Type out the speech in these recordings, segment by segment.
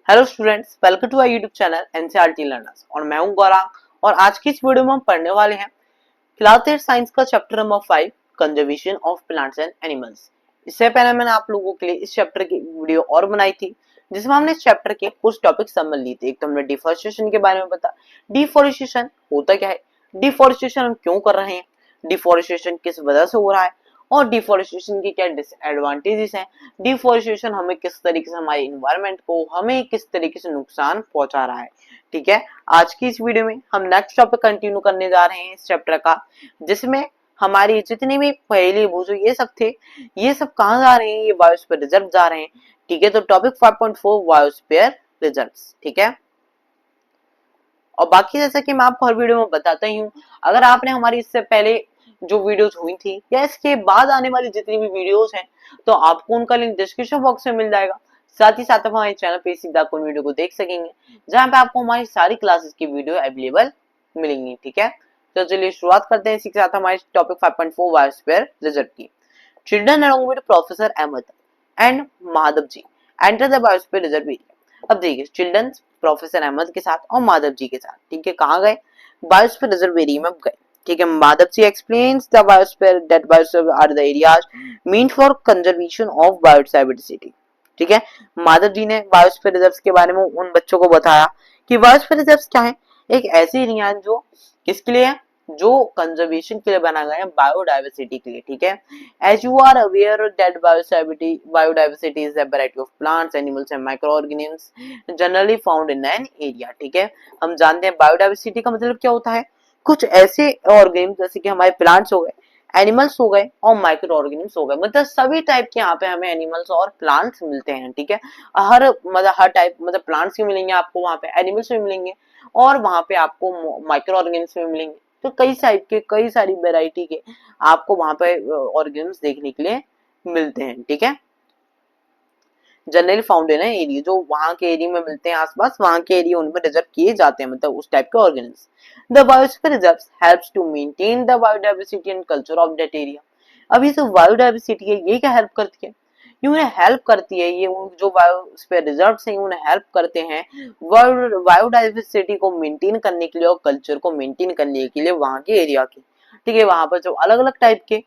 Hello students, welcome to our YouTube channel NCERT learners. और मैं हूं गौरांग। और आज की इस वीडियो में हम पढ़ने वाले हैं क्लास 8 साइंस का chapter number 5, conservation of plants and animals. इससे पहले मैंने आप लोगों के लिए इस चैप्टर की वीडियो और बनाई थी जिसमें हमने इस चैप्टर के कुछ टॉपिक समझ लिए थे। एक तो हमने डिफोरेस्टेशन के बारे में बताया, डिफोरेस्टेशन होता क्या है, डिफोरेस्टेशन हम क्यों कर रहे हैं, डिफोरेस्टेशन किस वजह से हो रहा है, और डिफोरेस्टेशन की क्या डिसएडवांटेजेस हैं, डिफोरेस्टेशन हमें किस तरीके से हमारे इन्वायरमेंट को हमें किस तरीके से नुकसान पहुंचा रहा है। ठीक है, आज की इस वीडियो में हम नेक्स्ट टॉपिक कंटिन्यू करने जा रहे हैं इस चैप्टर का, जिसमें हमारी जितने भी पहले वो जो ये सब थे, ये सब कहाँ जा रहे हैं, ये बायोस्फीयर रिजर्व जा रहे हैं। ठीक है, तो टॉपिक 5.4 बायोस्फीयर रिजर्व्स। ठीक है, और बाकी जैसा कि मैं आपको हर वीडियो में बताता ही हूँ, अगर आपने हमारी इससे पहले जो वीडियोस हुई थी या इसके बाद आने वाली जितनी भी वीडियोस हैं, तो आपको उनका लिंक डिस्क्रिप्शन बॉक्स में मिल जाएगा। साथ ही साथ आप हमारे चैनल पे सीधा उन वीडियो को देख सकेंगे जहां पे आपको हमारी सारी क्लासेस की वीडियो अवेलेबल मिलेंगी। ठीक है, तो चलिए शुरुआत करते हैं इसी के साथ हमारे टॉपिक 5.4 बायोस्फीयर रिजर्व की। Children along with professor Ahmad and Madhav ji enter the biosphere reserve area. अब देखिए, चिल्ड्रन प्रोफेसर अहमद के साथ और माधव जी के साथ, ठीक है, कहाँ गए, बायोस्फीयर रिजर्व एरिया में गए। ठीक है, Madhav ji explains the biosphere that biosphere are the areas mean for conservation of biodiversity. ठीक है, माधव जी ने बायोस्फीयर रिजर्व के बारे में उन बच्चों को बताया कि बायोस्फीयर रिजर्व क्या है। एक ऐसी एरिया जो किसके लिए है, जो कंजर्वेशन के लिए बना गया है, बायोडाइवर्सिटी के लिए। ठीक है, as you are aware that biodiversity is a variety of plants, animals and microorganisms generally found in an area। ठीक है, हम जानते हैं बायोडाइवर्सिटी का मतलब क्या होता है, कुछ ऐसे ऑर्गेनिज्म जैसे कि हमारे प्लांट्स हो गए, एनिमल्स हो गए और माइक्रो ऑर्गेनिम्स हो गए, मतलब सभी टाइप के यहाँ पे हमें एनिमल्स और प्लांट्स मिलते हैं। ठीक है, हर टाइप, मतलब प्लांट्स भी मिलेंगे आपको, वहाँ पे एनिमल्स भी मिलेंगे और वहाँ पे आपको माइक्रो ऑर्गेनिम्स भी मिलेंगे। तो कई सारी वेराइटी के आपको वहां पे ऑर्गेनिम्स देखने के लिए मिलते हैं। ठीक है, जनरली फाउंड इन एरिया, जो वहां के एरिया में मिलते हैं, आसपास वहां के एरिया उनमें रिजर्व किए जाते हैं, मतलब उस टाइप के organisms. The biosphere reserve helps to maintain the biodiversity and culture of that area. अब ये जो बायोडाइवर्सिटी है, ये क्या हेल्प करती है, ये उन्हें हेल्प करती है, ये जो बायोस्फीयर रिजर्व हैं उन्हें हेल्प करते हैं बायोडाइवर्सिटी को मेंटेन करने के लिए और कल्चर को मेंटेन करने के लिए वहां के एरिया के। ठीक है, वहां पर जो अलग अलग टाइप के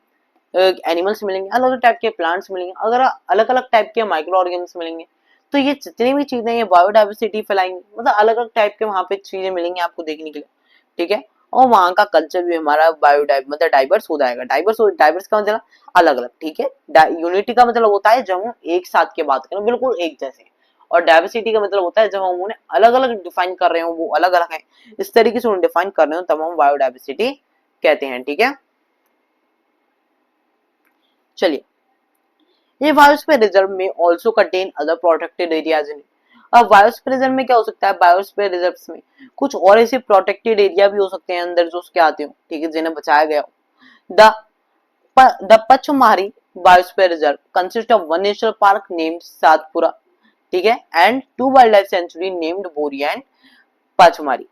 एनिमल्स मिलेंगे, अलग अलग टाइप के प्लांट्स मिलेंगे, अगर अलग अलग टाइप के माइक्रो ऑर्गेनिम्स मिलेंगे, तो ये जितनी भी चीजें ये बायोडाइवर्सिटी फैलाएंगी, मतलब अलग अलग टाइप के वहां पे चीजें मिलेंगी आपको देखने के लिए। ठीक है, और वहां का कल्चर भी हमारा मतलब डाइवर्स हो जाएगा। डाइवर्स का मतलब अलग अलग। ठीक है, यूनिटी का मतलब होता है जब हम एक साथ की बात करें, बिल्कुल एक जैसे, और डाइवर्सिटी का मतलब होता है जब हम उन्हें अलग अलग डिफाइन कर रहे हो, वो अलग अलग है, इस तरीके से उन्हें डिफाइन कर रहे हो, तब हम बायोडाइवर्सिटी कहते हैं। ठीक है, चलिए, ये बायोस्फीयर रिजर्व में also contain other protected areas in. अब बायोस्फीयर रिजर्व में क्या हो सकता है, बायोस्फीयर रिजर्व में कुछ और ऐसे प्रोटेक्टेड एरिया भी हो सकते हैं अंदर जो उसके आते हो, ठीक है, जिन्हें बचाया गया हो। The Pachmarhi biosphere reserve consist of one national park named Satpura, ठीक है, and two wildlife sanctuary named Bori and Pachmarhi.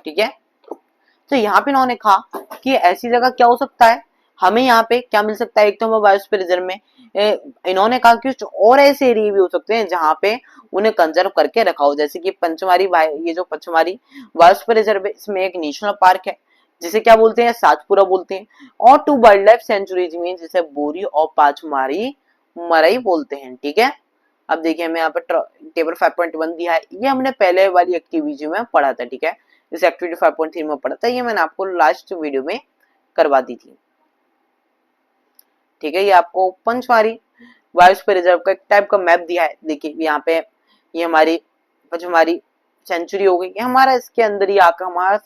ठीक है, तो यहाँ पे इन्होंने कहा कि ऐसी जगह क्या हो सकता है, हमें यहाँ पे क्या मिल सकता है, एक तो हमें बायोस्फीयर रिजर्व में इन्होंने कहा कि कुछ और ऐसे एरिया भी हो सकते हैं जहाँ पे उन्हें कंजर्व करके रखा हो, जैसे कि पंचमारी, ये जो पंचमारी बायोस्फीयर रिजर्व है, इसमें एक नेशनल पार्क है जिसे क्या बोलते हैं, सातपुरा बोलते हैं, और टू वाइल्ड लाइफ सेंचुरीज में जिसे बोरी और पाचमारी मरई बोलते हैं। ठीक है, अब देखिए हमें यहाँ पर टेबल 5.1 दिया है, ये हमने पहले वाली एक्टिविटी में पढ़ा था। ठीक है, इस एक्टिविटी 5.3 में पढ़ा था, ये मैंने आपको लास्ट वीडियो में करवा दी थी। ठीक है, ये आपको पंचमारी बायोस्फीयर रिजर्व का एक टाइप का मैप दिया है। देखिए यहाँ पे ये हमारी पंचमारी सेंचुरी हो गई, ये हमारा इसके अंदर ही आकर हमारा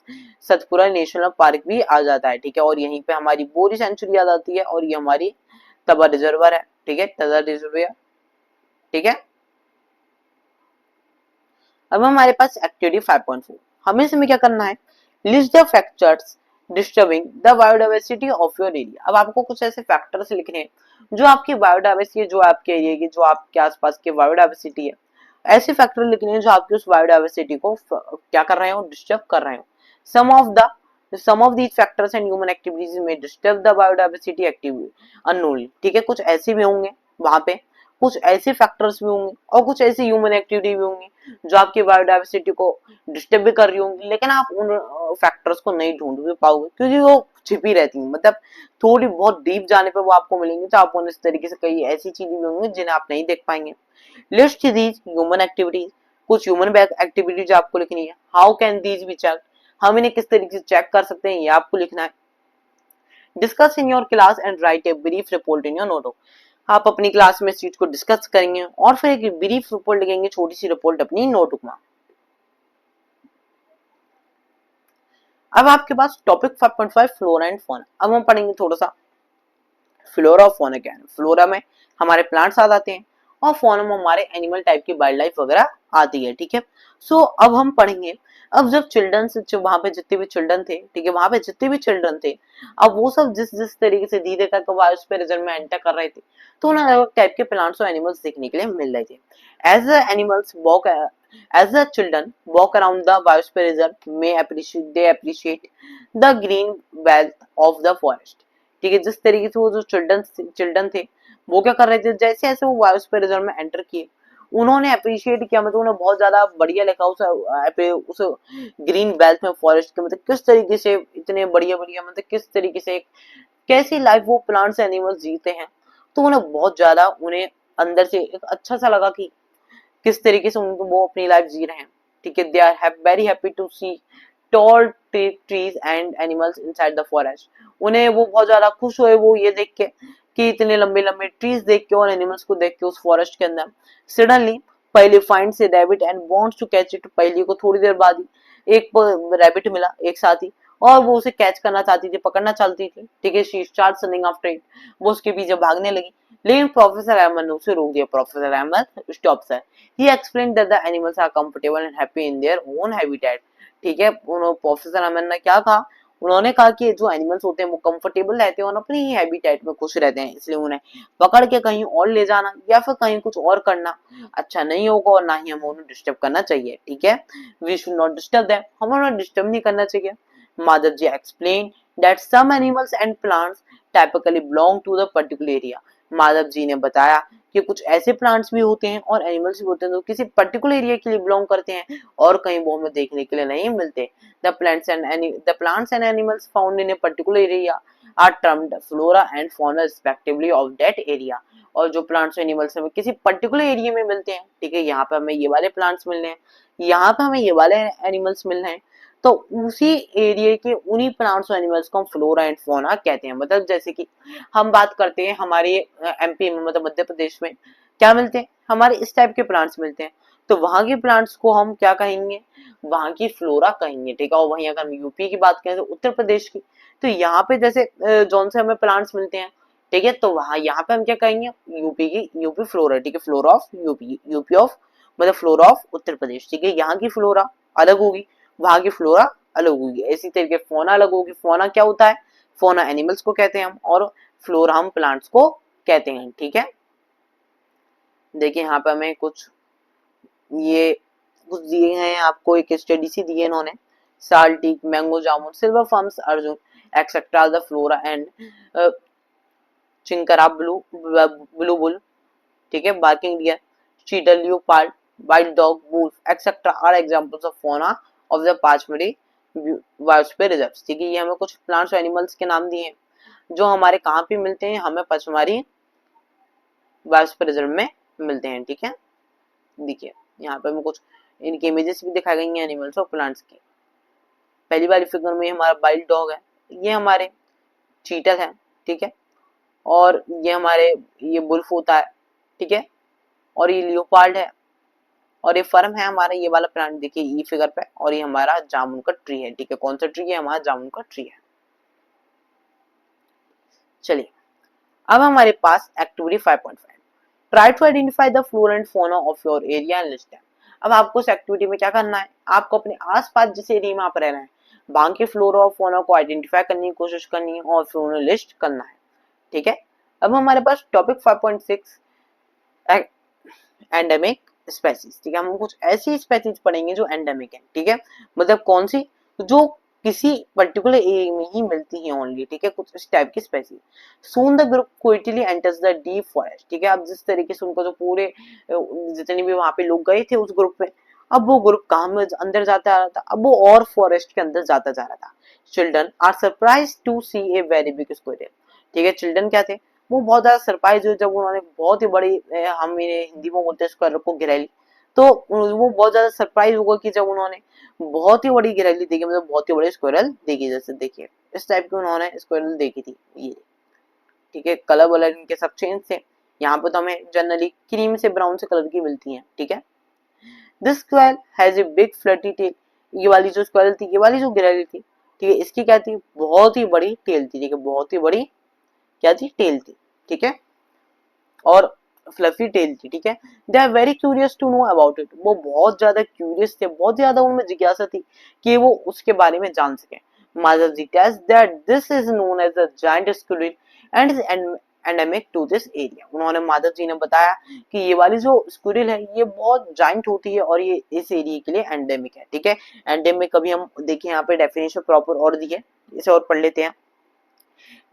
सतपुरा नेशनल पार्क भी आ जाता है। ठीक है, और यहीं पे हमारी बोरी सेंचुरी आ जाती है, और ये हमारी तबा रिजर्वर है। ठीक है, तबा रिजर्वर। ठीक है, अब हमारे पास एक्टिविटी 5.4, हमें इसमें क्या करना है, list the factors disturbing the biodiversity of your area. अब आपको कुछ ऐसे फैक्टर्स लिखने हैं जो आपकी बायोडाइवर्सिटी, जो आपके एरिया की, जो आपके आसपास की बायोडाइवर्सिटी है, ऐसे फैक्टर लिखने हैं जो आपकी उस बायोडाइवर्सिटी को क्या कर रहे हो, डिस्टर्ब कर रहे हो। Some of these factors and human activities में disturb the biodiversity active unknowingly. ठीक है, कुछ ऐसे भी होंगे वहां पे कुछ ऐसे फैक्टर्स भी होंगे और कुछ ऐसी ह्यूमन एक्टिविटी भी होंगी जो आपकी बायोडाइवर्सिटी को डिस्टर्ब भी कर रही होंगी, लेकिन आप उन फैक्टर्स को नहीं ढूंढ भी पाओगे क्योंकि वो छिपी रहती हैं। मतलब थोड़ी बहुत डीप जाने पे वो आपको मिलेंगी, तो आपको इस तरीके से कई ऐसी चीजें भी होंगी जिन्हें आप नहीं देख पाएंगे। लिस्ट दीज ह्यूमन एक्टिविटीज, कुछ ह्यूमन एक्टिविटीज आपको लिखनी है। How can these be check, हम इन्हें किस तरीके से चेक कर सकते हैं ये आपको लिखना है। Discuss in your class and right a brief report in your notebook, आप अपनी क्लास में इस चीज को डिस्कस करेंगे और फिर एक ब्रीफ रिपोर्ट लिखेंगे, छोटी सी रिपोर्ट अपनी नोटबुक में। अब आपके पास टॉपिक 5.5 फ्लोरा एंड फौना। अब हम पढ़ेंगे थोड़ा सा फ्लोरा और फौना क्या है। फ्लोरा में हमारे प्लांट्स आ जाते हैं और फौना में हमारे एनिमल टाइप की वाइल्ड लाइफ वगैरह आती है, ठीक है। सो अब हम पढ़ेंगे, अब जब चिल्ड्रन वहां पे जितने भी चिल्ड्रन थे, ठीक है, वहां पे जितने भी चिल्ड्रन थे, अब वो सब जिस जिस तरीके से धीरे करके बायोस्फीयर में एंटर कर रहे थे, तो उन्हें अलग टाइप के प्लांट्स और एनिमल्स देखने के लिए मिल रहे थे। As the animals walk, as the children walk around the biosphere reserve, they appreciate the green wealth of the forest, ठीक है। जिस तरीके से वो जो चिल्ड्रन थे वो क्या कर रहे थे, जैसे जैसे वो बायोस्फीयर रिजर्व में एंटर किए, उन्होंने अप्रिशिएट किया, मतलब उन्होंने बहुत ज्यादा बढ़िया लिखा उस ग्रीन बेल्ट में फॉरेस्ट के, मतलब किस तरीके से इतने बढ़िया बढ़िया, मतलब किस तरीके से कैसी लाइफ वो प्लांट्स एनिमल्स जीते हैं। तो उन्हें बहुत ज्यादा, उन्हें अंदर से एक अच्छा सा लगा कि किस तरीके से उनको वो अपनी लाइफ जी रहे हैं, ठीक है। They are very happy to see tall trees and animals inside the forest, उन्हें वो बहुत ज्यादा खुश हुए वो ये देख के कि इतने लंबे लंबे ट्रीज देख के और एनिमल्स को देख के उस फॉरेस्ट के अंदर। Suddenly Paheli finds a rabbit and wants to catch it, Paheli को थोड़ी देर बाद ही एक रैबिट मिला, एक साथी, और वो उसे कैच करना चाहती थी, पकड़ना चाहती थी, ठीक है। She starts running after it, वो उसके पीछे भागने लगी, लेकिन प्रोफेसर अहमद ने उसे रोक दिया। Professor Ahmad stop sir, he explain that the animals are comfortable and happy in their own habitat, ठीक है। प्रोफेसर अहमद ने क्या कहा, उन्होंने कहा कि जो एनिमल्स होते हैं वो कंफर्टेबल रहते हैं और अपनी ही हैबिटेट में खुश रहते हैं, इसलिए उन्हें पकड़ के कहीं और ले जाना या फिर कहीं कुछ और करना अच्छा नहीं होगा और ना ही हमें उन्हें डिस्टर्ब करना चाहिए, ठीक है। We should not disturb them, हमें उन्हें डिस्टर्ब नहीं करना चाहिए। Madhav ji explain that some animals and plants typically belong to the particular area, Madhav ji ने बताया कि कुछ ऐसे प्लांट्स भी होते हैं और एनिमल्स भी होते हैं जो किसी पर्टिकुलर एरिया के लिए बिलोंग करते हैं और कहीं वो हमें देखने के लिए नहीं मिलते। The plants and animals found in a particular area are termed flora and fauna respectively of that area, और जो प्लांट्स एनिमल्स हमें किसी पर्टिकुलर एरिया में मिलते हैं, ठीक है, यहाँ पे हमें ये वाले प्लांट्स मिल रहे हैं, यहाँ पे हमें ये वाले एनिमल्स मिल रहे हैं, तो उसी एरिया के उन्हीं प्लांट्स और एनिमल्स को हम फ्लोरा एंड फौना कहते हैं। मतलब जैसे कि हम बात करते हैं हमारे एमपी में, मतलब मध्य प्रदेश में क्या मिलते हैं, हमारे इस टाइप के प्लांट्स मिलते हैं, तो वहां के प्लांट्स को हम क्या कहेंगे, वहां की फ्लोरा कहेंगे, ठीक है। और वहीं अगर हम यूपी की बात करें तो उत्तर प्रदेश की, तो यहाँ पे जैसे जौन से हमें प्लांट्स मिलते हैं, ठीक है, तो वहां यहाँ पे हम क्या कहेंगे, यूपी की यूपी फ्लोरा, ठीक है, flora of UP, UP of मतलब फ्लोरा ऑफ उत्तर प्रदेश, ठीक है। यहाँ की फ्लोरा अलग होगी, वहां की फ्लोरा अलग होगी, इसी तरीके फोना अलग होगी। फोना क्या होता है, फोना एनिमल्स को कहते हैं हम, और फ्लोरा हम प्लांट्स को कहते हैं, ठीक है। देखिए यहाँ पे हमें कुछ ये कुछ दिए हैं आपको, एक स्टडी सी दी है इन्होंने, sal teak, mango jamun, silver ferns, arjun etcetera the flora and chinkara blue bull, ठीक है, barking deer, chital, leopard, wild dog, wolf etcetera are examples of fauna of the Pachmarhi biosphere reserves, ठीक है। ये हमें कुछ प्लांट्स और एनिमल्स के नाम दिए हैं जो हमारे कहाँ पे मिलते हैं, हमें पचमढ़ी बायोस्फीयर रिजर्व में मिलते हैं, ठीक है। देखिए यहाँ पे हमें कुछ इनकी इमेजेस भी दिखाई गई हैं एनिमल्स और प्लांट्स की। पहली वाली फिगर में हमारा वाइल्ड डॉग है, ये हमारे चीटल है, ठीक है, और ये हमारे ये बुल्फ होता है, ठीक है, और ये लियोपार्ड है, और ये फर्म है हमारा ये वाला प्लांट, देखिए ये फिगर पे, और ये हमारा जामुन का ट्री है, ठीक है। कौन सा ट्री है, हमारा जामुन का ट्री है। चलिए अब हमारे पास activity 5.5, try to identify the flora and fauna of your area and list them. अब आपको इस एक्टिविटी में क्या करना है, आपको अपने आसपास जिस एरिया में आप रह रहे हैं वहां के फ्लोरा और फौना को आइडेंटिफाई करने की कोशिश करनी है और फिर उन्हें लिस्ट करना है, ठीक है। अब हमारे पास टॉपिक 5.6 एंडेमिक स्पेसीज, ठीक है। हम कुछ ऐसी स्पेसीज पढ़ेंगे जो एंडेमिक है, ठीक है, मतलब कौन सी, जो किसी पर्टिकुलर एरिया में ही मिलती है ओनली, ठीक है, कुछ इस टाइप की species. Soon the group quickly enters the deep forest, ठीक है, अब जिस तरीके से उनको जो पूरे जितने भी वहां पे लोग गए थे उस ग्रुप में, अब वो ग्रुप कहाँ में अंदर जाता आ रहा था, अब वो और फॉरेस्ट के अंदर जाता जा रहा था। Children are surprise to see a very big squirrel, ठीक है, चिल्ड्रन क्या थे, वो बहुत ज्यादा सरप्राइज हुए जब उन्होंने बहुत ही बड़ी हम इन्हें हिंदी में बोलते हैं स्क्वायरल को, गिरैली। तो वो बहुत ज्यादा सरप्राइज हुआ कि जब उन्होंने बहुत ही बड़ी गिरैली देखी, मतलब बहुत ही बड़ी स्क्वायरल देखी, जैसे देखिए इस टाइप की उन्होंने स्क्वायरल देखी थी ये, ठीक है, कलर वलर इनके सब चेंज थे। यहाँ पे तो हमें जनरली क्रीम से ब्राउन से कलर की मिलती है, ठीक है। This squirrel has a big fluffy tail, ये वाली जो स्क्वेरल थी, ये वाली जो गिरैली थी, ठीक है, इसकी क्या थी, बहुत ही बड़ी टेल थी, ठीक है, बहुत ही बड़ी क्या थी, टेल थी, ठीक है, और फ्लफी टेल थी, ठीक है। They are very curious to know about it, वो बहुत ज्यादा क्यूरियस थे, बहुत ज्यादा उनमें जिज्ञासा थी कि वो उसके बारे में जान सके। Madhav ji tells that this is known as the giant squirrel and is endemic to this area, उन्होंने माधव जी ने बताया कि ये वाली जो स्क्विरल है ये बहुत जायंट होती है और ये इस एरिया के लिए एंडेमिक है, ठीक है। एंडेमिक अभी हम देखिए यहाँ पे डेफिनेशन प्रॉपर और दी है, इसे और पढ़ लेते हैं।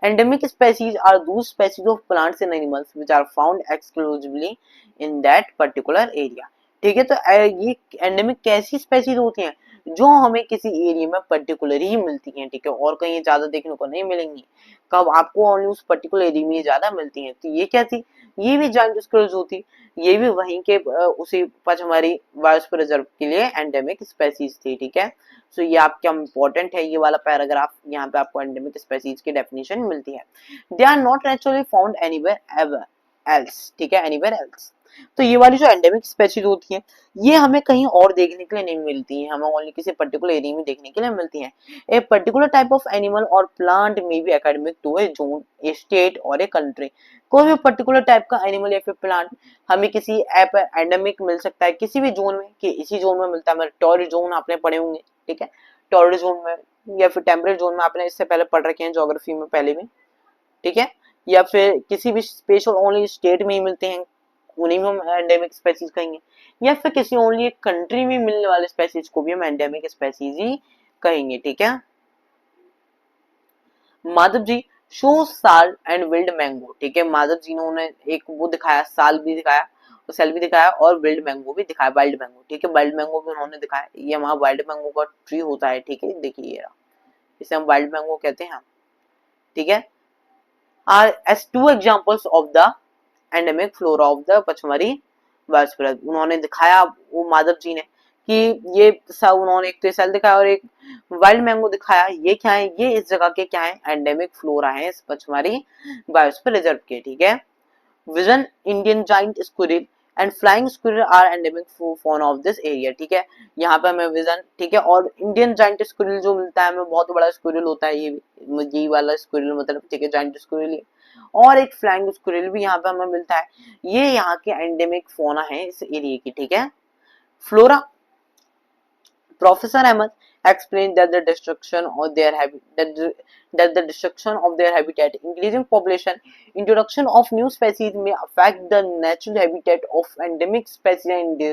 Endemic species are those species of plants and animals which are found exclusively in that particular area. ठीक है, तो ये एंडेमिक कैसी स्पेसीज होती हैं जो हमें किसी एरिया में पर्टिकुलर ही मिलती हैं, ठीक है, और कहीं ज्यादा देखने को नहीं मिलेंगी। कब आपको ओनली उस पर्टिकुलर एरिया में ज्यादा मिलती हैं। तो ये क्या थी, ये भी जायंट स्क्विरल्स होती, ये भी वहीं के उसी पचमढ़ी बायोस्फीयर रिजर्व के लिए एंडेमिक स्पेसीज थी, ठीक है। सो ये आपका इंपॉर्टेंट है, ये वाला पैराग्राफ, यहाँ पे आपको एंडेमिक स्पेसीज की डेफिनेशन मिलती है। They are not naturally found anywhere ever else, ठीक है, एनीवेयर एल्स। तो ये वाली जो एंडेमिक स्पेसीज होती हैं ये हमें कहीं और देखने के लिए नहीं मिलती हैं, हमें ओनली किसी पर्टिकुलर एरिया में देखने के लिए मिलती हैं। A particular type of animal और प्लांट में be academic to a zone, a state और ए कंट्री, कोई भी पर्टिकुलर टाइप का एनिमल या फिर प्लांट हमें किसी ऐप एंडेमिक मिल सकता है किसी भी जोन में, कि इसी जोन में मिलता है, मतलब टॉरिड जोन आपने पढ़े होंगे, ठीक है, टॉरिड जोन में या फिर टेम्परेट जोन में आपने इससे पहले पढ़ रखे हैं ज्योग्राफी में पहले भी, ठीक है, या फिर किसी भी स्पेशल ओनली स्टेट में ही मिलते हैं, उन्हीं में हम एंडेमिक स्पेसीज कहेंगे, या फिर किसी ओनली एक कंट्री में मिलने वाले स्पेसीज को भी हम एंडेमिक स्पेसीज ही कहेंगे, ठीक है। माधव जी शो साल एंड विल्ड मैंगो, ठीक है, माधव जी ने एक वो दिखाया, साल भी दिखाया, सेल भी दिखाया और विल्ड मैंगो भी दिखाया, वाइल्ड मैंगो, ठीक है, वाइल्ड मैंगो भी उन्होंने दिखाया। ये हमारा वाइल्ड मैंगो का ट्री होता है, ठीक है, देखिए ये रहा, इसे हम वाइल्ड मैंगो कहते हैं, ठीक है। R S to examples of the endemic flora of the Pachmarhi biosphere, उन्होंने दिखाया वो माधव जी ने कि ये सब, उन्होंने एक तो सेल दिखाया और एक वाइल्ड मैंगो दिखाया, ये क्या है, ये इस जगह के क्या है, एंडेमिक फ्लोरा है इस पचमढ़ी बायोस्फीयर रिजर्व के, ठीक है। विजन Indian giant squirrel and flying squirrel are endemic fauna of this area, ठीक है, यहाँ पे हमें विजन, ठीक है, और इंडियन जाइंट स्क्विरल जो मिलता है हमें, बहुत बड़ा स्क्विरल होता है ये वाला स्क्विरल, मतलब ठीक है, जाइंट स्क्विरल, और एक फ्लाइंग स्क्विरल भी यहाँ पे हमें मिलता है, ये यहाँ के एंडेमिक फोना है इस एरिया की, ठीक है। Flora, Professor Ahmed explained that the destruction of their habitat, increasing population, introduction of new species may affect the natural habitat of endemic species and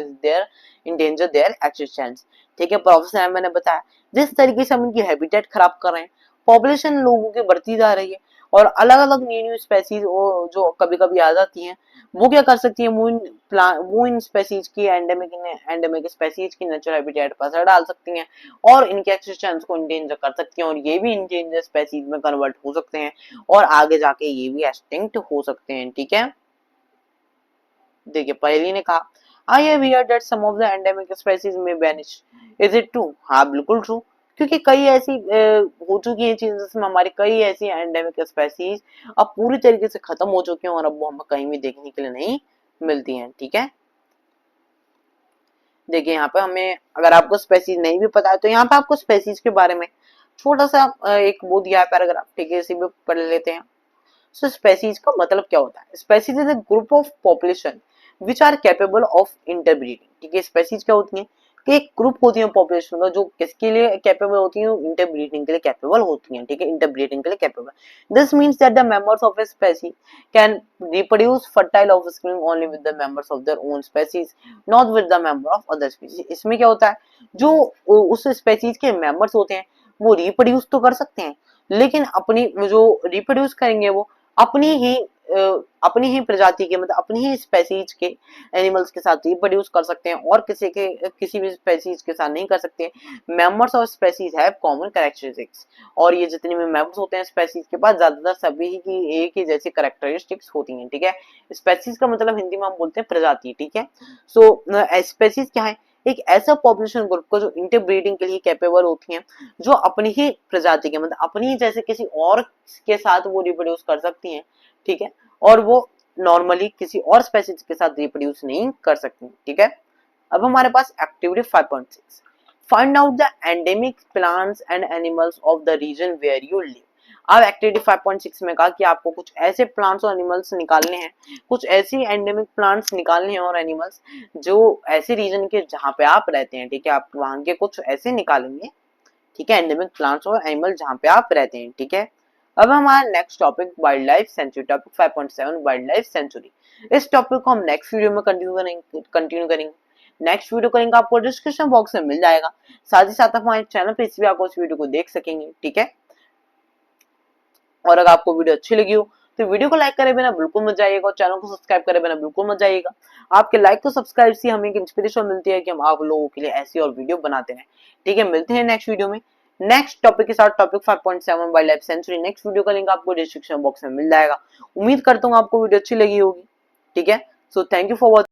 endanger their existence. ठीक है, प्रोफेसर अहमद ने बताया जिस तरीके से हम इनकी हैबिटेट खराब कर रहे हैं, पॉपुलेशन लोगों की बढ़ती जा रही है और अलग अलग न्यू स्पेसीज जो कभी कभी आ जाती हैं, वो क्या कर सकती है, वो इन स्पेसीज की एंडेमिक स्पेसीज की नेचुरल हैबिटेट पर असर डाल सकती हैं और इनके एक्सिस्टेंस को इंडेंजर कर सकती हैं और ये भी इंडेंजर स्पेसीज में कन्वर्ट हो सकते हैं और आगे जाके ये भी एक्सटिंक्ट हो सकते हैं, ठीक है। देखिए पहली ने कहा, I have heard that some of the endemic species may vanish, is it true? हाँ बिल्कुल ट्रू, क्योंकि कई ऐसी हो चुकी हैं चीजें जिसमें हमारी कई ऐसी एंडेमिक स्पेसीज अब पूरी तरीके से खत्म हो चुकी हैं और अब वो हमें कहीं भी देखने के लिए नहीं मिलती हैं, ठीक है। देखिए यहाँ पे हमें, अगर आपको स्पेसीज नहीं भी पता है तो यहाँ पे आपको स्पेसीज के बारे में छोटा सा एक वो दिया है पैराग्राफ, ठीक है, इसी भी पढ़ लेते हैं। सो स्पेसीज का मतलब क्या होता है, species is a group of population which are capable of interbreeding, ठीक है, स्पेसीज क्या होती हैं कि एक ग्रुप होती है पॉपुलेशन का जो किसके लिए कैपेबल होती है, इंटरब्रीडिंग के लिए कैपेबल होती हैं, ठीक है, इंटरब्रीडिंग के लिए capable. This means that the members of a specie can reproduce fertile offspring only with the members of their own species, not with the member of other species. इसमें क्या होता है, जो उस स्पेसीज के मेंबर्स होते हैं वो रिप्रोड्यूस तो कर सकते हैं, लेकिन अपनी जो रिप्रोड्यूस करेंगे वो अपनी ही अपनी ही प्रजाति के मतलब अपनी ही स्पेसीज के एनिमल्स के साथ रिप्रोड्यूस कर सकते हैं और किसी भी स्पेसीज के साथ नहीं कर सकते। Members of species have common characteristics, और ये जितने भी मेंबर्स होते हैं स्पेसीज के पास ज्यादातर सभी की एक ही जैसी कैरेक्टरिस्टिक्स होती हैं, ठीक है। स्पेसीज का मतलब हिंदी में हम बोलते हैं प्रजाति, ठीक है। सो स्पेसीज क्या है, एक ऐसा पॉपुलेशन ग्रुप को जो इंटरब्रीडिंग के लिए कैपेबल होती हैं, जो अपनी ही प्रजाति के मतलब अपनी ही जैसे किसी और के साथ वो रिप्रोड्यूस कर सकती हैं, ठीक है, और वो नॉर्मली किसी और स्पेसीज के साथ रिप्रोड्यूस नहीं कर सकती, ठीक है। अब हमारे पास activity 5.6, find out the endemic plants and animals of the region where you live. अब एक्टिविटी 5.6 में कहा कि आपको कुछ ऐसे प्लांट्स और एनिमल्स निकालने हैं, कुछ ऐसी एंडेमिक प्लांट्स निकालने हैं और एनिमल्स जो ऐसे रीजन के जहां पे आप रहते हैं, ठीक है, आप वहां के कुछ ऐसे निकालेंगे, ठीक है, एंडेमिक प्लांट्स और एनिमल जहां पे आप रहते हैं, ठीक है। अब हमारा next topic wild life sanctuary, topic 5.7 wild life sanctuary. इस टॉपिक को हम नेक्स्ट वीडियो में कंटिन्यू करेंगे। नेक्स्ट वीडियो का लिंक आपको डिस्क्रिप्शन बॉक्स में मिल जाएगा, साथ ही साथ हमारे चैनल पे इस भी आप उस वीडियो को देख सकेंगे, ठीक है। और अगर आपको वीडियो अच्छी लगी हो तो वीडियो को लाइक करे बिना बिल्कुल मत जाइएगा और चैनल को सब्सक्राइब करे बिना बिल्कुल मत जाइएगा। आपके लाइक तो सब्सक्राइब से हमें एक इंस्पिरेशन मिलती है कि हम आप लोगों के लिए ऐसी और वीडियो बनाते रहें, ठीक है। मिलते हैं नेक्स्ट वीडियो में नेक्स्ट टॉपिक के साथ, topic 5.7 wild life sanctuary. Next video का लिंक आपको डिस्क्रिप्शन बॉक्स में मिल जाएगा। उम्मीद करता हूँ आपको वीडियो अच्छी लगी होगी, ठीक है। So thank you for watching.